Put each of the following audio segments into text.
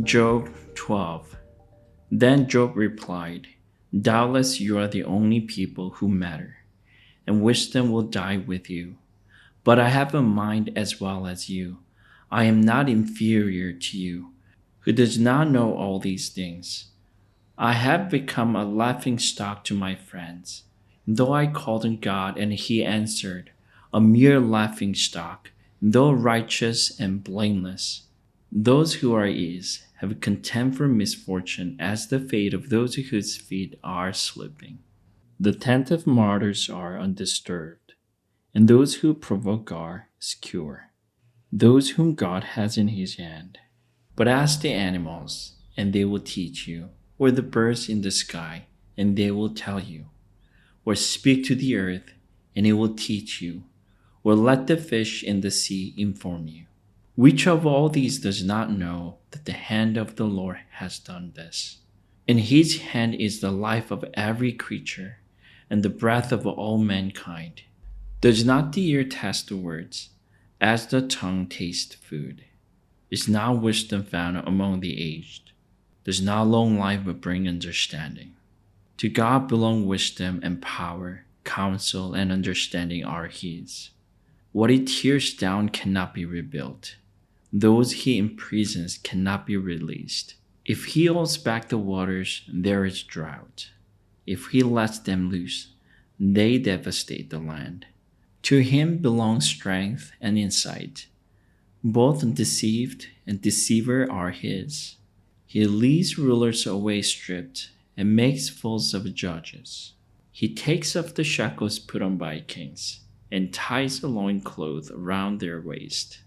Job 12. Then Job replied, Doubtless you are the only people who matter, and wisdom will die with you. But I have a mind as well as you. I am not inferior to you, who does not know all these things. I have become a laughingstock to my friends. Though I called on God and he answered, a mere laughingstock, though righteous and blameless. Those who are his have contempt for misfortune as the fate of those whose feet are slipping. The tent of martyrs are undisturbed, and those who provoke are secure, those whom God has in his hand. But ask the animals, and they will teach you, or the birds in the sky, and they will tell you, or speak to the earth, and it will teach you, or let the fish in the sea inform you. Which of all these does not know that the hand of the Lord has done this? In his hand is the life of every creature, and the breath of all mankind. Does not the ear taste the words, as the tongue tastes food? Is not wisdom found among the aged? Does not long life bring understanding? To God belong wisdom and power, counsel and understanding are his. What he tears down cannot be rebuilt. Those he imprisons cannot be released. If he holds back the waters, there is drought. If he lets them loose, they devastate the land. To him belong strength and insight. Both deceived and deceiver are his. He leads rulers away stripped and makes fools of judges. He takes off the shackles put on by kings and ties a loincloth around their waist.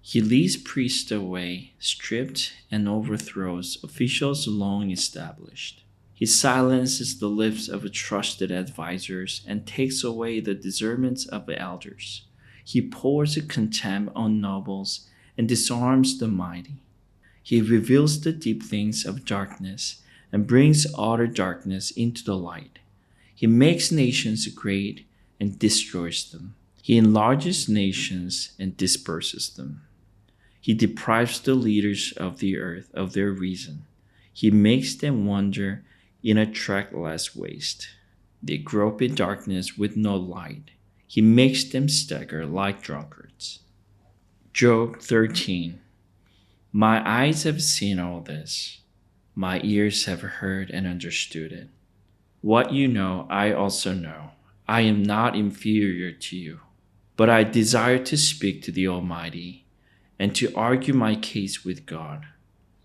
He leads priests away, stripped, and overthrows officials long established. He silences the lips of trusted advisers and takes away the discernment of the elders. He pours contempt on nobles and disarms the mighty. He reveals the deep things of darkness and brings utter darkness into the light. He makes nations great and destroys them. He enlarges nations and disperses them. He deprives the leaders of the earth of their reason. He makes them wander in a trackless waste. They grope in darkness with no light. He makes them stagger like drunkards. Job 13. My eyes have seen all this. My ears have heard and understood it. What you know, I also know. I am not inferior to you. But I desire to speak to the Almighty and to argue my case with God.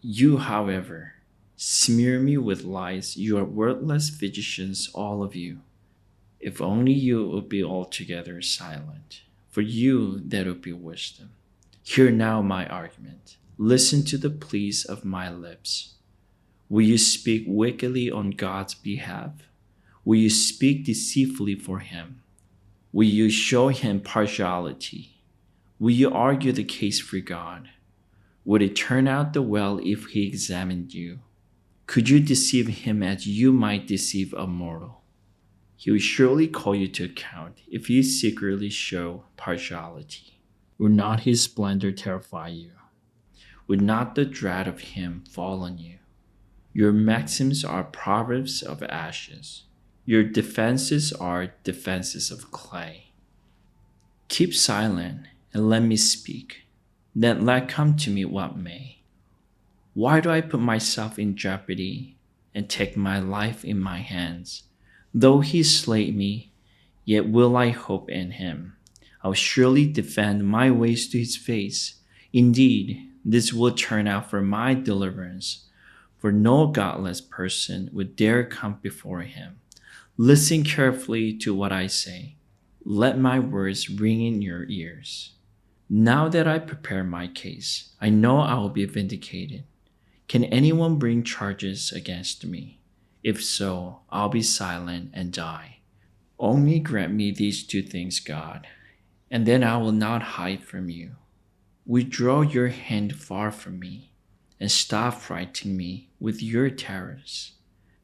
You, however, smear me with lies. You are worthless physicians, all of you. If only you would be altogether silent. For you, that would be wisdom. Hear now my argument. Listen to the pleas of my lips. Will you speak wickedly on God's behalf? Will you speak deceitfully for him? Will you show him partiality? Will you argue the case for God? Would it turn out the well if he examined you? Could you deceive him as you might deceive a mortal? He will surely call you to account if you secretly show partiality. Would not his splendor terrify you? Would not the dread of him fall on you? Your maxims are proverbs of ashes. Your defenses are defenses of clay. Keep silent and let me speak. Then let come to me what may. Why do I put myself in jeopardy and take my life in my hands? Though he slay me, yet will I hope in him. I will surely defend my ways to his face. Indeed, this will turn out for my deliverance, for no godless person would dare come before him. Listen carefully to what I say. Let my words ring in your ears. Now that I prepare my case, I know I will be vindicated. Can anyone bring charges against me? If so, I'll be silent and die. Only grant me these two things, God, and then I will not hide from you. Withdraw your hand far from me, and stop frightening me with your terrors.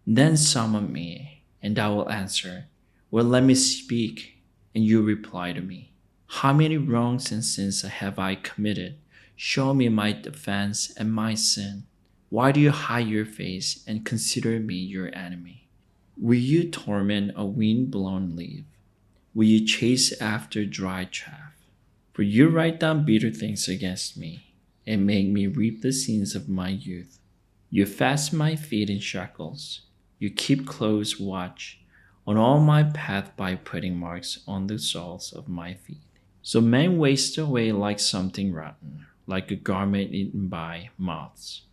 Then summon me, and I will answer, or let me speak, and you reply to me. How many wrongs and sins have I committed? Show me my defense and my sin. Why do you hide your face and consider me your enemy? Will you torment a wind-blown leaf? Will you chase after dry chaff? For you write down bitter things against me and make me reap the sins of my youth. You fasten my feet in shackles. You keep close watch on all my path by putting marks on the soles of my feet. So men waste away like something rotten, like a garment eaten by moths.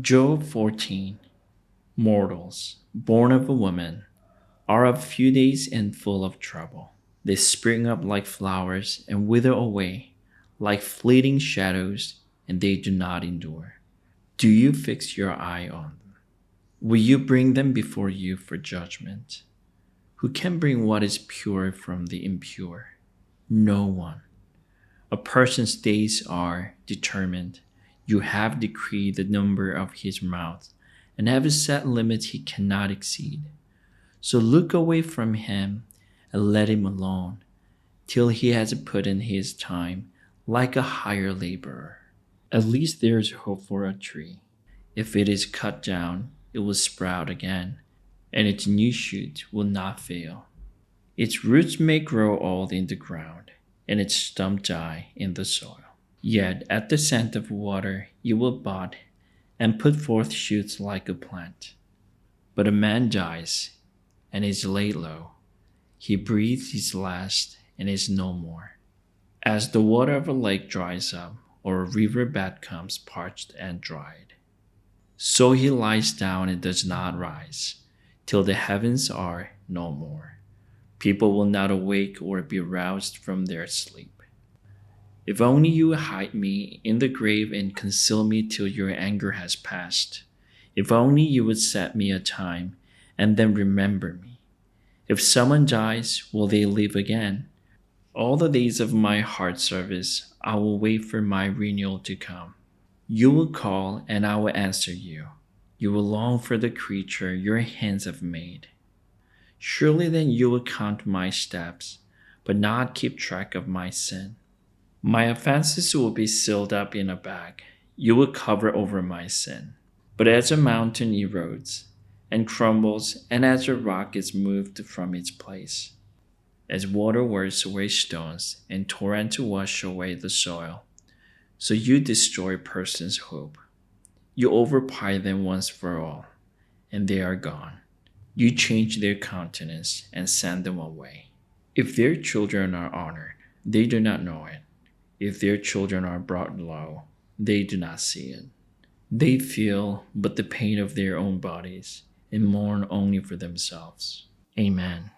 Job 14. Mortals, born of a woman, are of few days and full of trouble. They spring up like flowers and wither away, like fleeting shadows, and they do not endure. Do you fix your eye on them? Will you bring them before you for judgment? Who can bring what is pure from the impure? No one. A person's days are determined. You have decreed the number of his mouth, and have a set limit he cannot exceed. So look away from him and let him alone, till he has put in his time like a hired laborer. At least there is hope for a tree. If it is cut down, it will sprout again, and its new shoot will not fail. Its roots may grow old in the ground, and its stump die in the soil. Yet at the scent of water you will bud, and put forth shoots like a plant. But a man dies, and is laid low. He breathes his last, and is no more. As the water of a lake dries up, or a river bed becomes parched and dried, so he lies down and does not rise, till the heavens are no more. People will not awake or be roused from their sleep. If only you would hide me in the grave and conceal me till your anger has passed. If only you would set me a time and then remember me. If someone dies, will they live again? All the days of my heart service, I will wait for my renewal to come. You will call, and I will answer you. You will long for the creature your hands have made. Surely then you will count my steps, but not keep track of my sin. My offenses will be sealed up in a bag. You will cover over my sin. But as a mountain erodes and crumbles, and as a rock is moved from its place, as water wears away stones and torrents wash away the soil, so you destroy a person's hope. You overpower them once for all, and they are gone. You change their countenance and send them away. If their children are honored, they do not know it. If their children are brought low, they do not see it. They feel but the pain of their own bodies and mourn only for themselves. Amen.